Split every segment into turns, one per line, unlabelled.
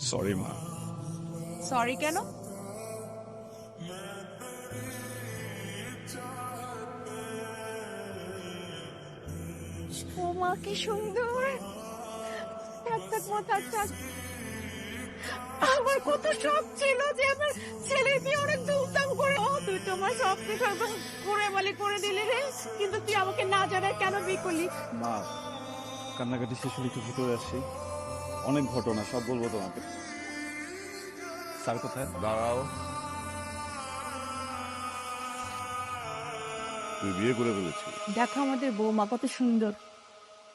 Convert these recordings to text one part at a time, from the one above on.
Sorry মা।
Sorry কেন? ও মা কি সুন্দর! থাক থাক মা থাক থাক। আমার কত শখ ছিল যে আমার ছেলের বিয়ে অনেক ধুমধাম করে। ও তুই তোমার স্বপ্নে সর্বং ঘুরে বালি করে দিলি রে, কিন্তু তুই আমাকে না জানায় কেন বিয়ে করলি?
মা, কান্নাকাটি শেষ হলে একটু ভিতরে আসি, অনেক ঘটনা, সব বলবো তোমাকে। স্যার কোথায়?
দাঁড়াও, তুই বিয়ে করে ফেলেছিস?
দেখো আমাদের বৌমা কত সুন্দর।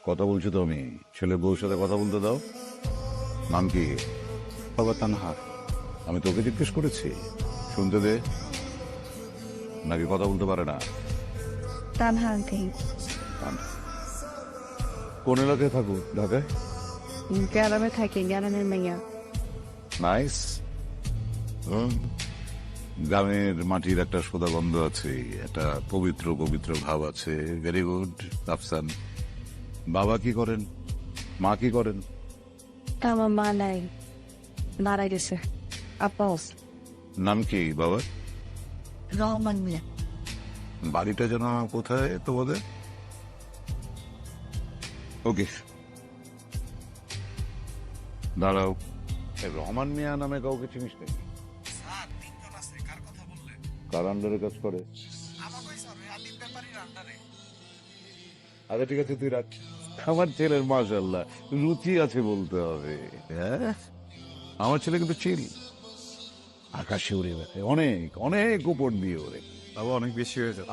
কথা বলছো তো আমি, ছেলে বউর সাথে কথা বলতে দাও। নাম কি?
বাবা তানহা।
আমি তোকে জিজ্ঞেস করেছি, শুনতে দে। নাকি কথা বলতে পারে না?
তানহা আঙ্কেল।
কোন এলাকায় থাকো ঢাকায়?
গ্রামে থাকি, গ্রামের মেয়া।
নাইস। গ্রামের মাটির একটা সোদা গন্ধ আছে, একটা পবিত্র পবিত্র ভাব আছে। Very good Afsan. বাবা কি করেন, মা কি করেন?
আমার মা নাই, মারা গেছে। আপাস
নাম কি বাবার?
রহমান মিয়া।
বাড়িটা যেন কোথায় তোমাদের? ওকে, দাঁড়াও। এই রহমান মিয়া নামে কাউকে চিনিস নাকি? কার আন্ডারে কাজ করে? আচ্ছা ঠিক আছে, তুই রাখ। আমার ছেলের মাশাআল্লাহ রুচি আছে বলতে হবে। হ্যাঁ, আমার ছেলে কিন্তু চিল, আকাশে উড়ে বেড়ায়, অনেক অনেক উপর দিয়ে ওরে।
বাবা অনেক বেশি হয়ে যাবে।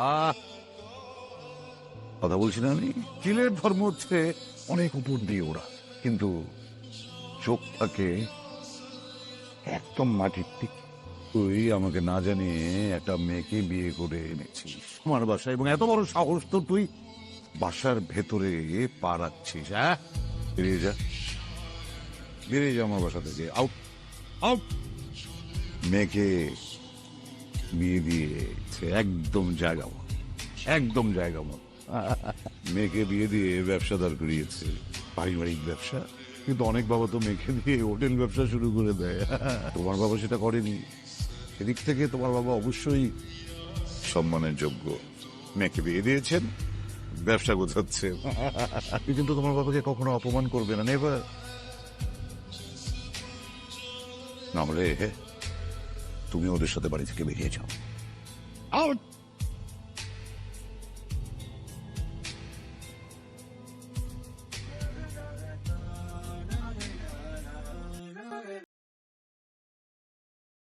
কথা বলছি না আমি, চিলের ধর্ম হচ্ছে অনেক উপর দিয়ে ওরা, কিন্তু চোখ থাকে একদম মাটির ঠিক। তুই আমাকে না জানিয়ে একটা মেয়েকে বিয়ে করে এনেছিস আমার বাসায়, এবং এত বড় সাহস তো তুই বাসার ভেতরে পা রাখছিস। হ্যাঁ, বেরিয়ে যা, বেরিয়ে যা আমার বাসা থেকে। Out, out. মেয়েকে বিয়ে দিয়েছে একদম জায়গা মতো, একদম জায়গা মতো। মেয়েকে বিয়ে দিয়ে ব্যবসা দাঁড় করিয়েছে, পারিবারিক ব্যবসা। কিন্তু অনেক বাবা তো মেয়েকে দিয়ে হোটেল ব্যবসা শুরু করে দেয়। তোমার বাবা সেটা করেনি। সেদিক থেকে তোমার বাবা অবশ্যই সম্মানের যোগ্য। মেয়েকে বিয়ে দিয়েছেন, ব্যবসা গোছাচ্ছে। কিন্তু তোমার বাবাকে কখনো অপমান করবে না, নেভার। না হলে তুমি ওদের সাথে বাড়ি থেকে বেরিয়ে যাও। আউট।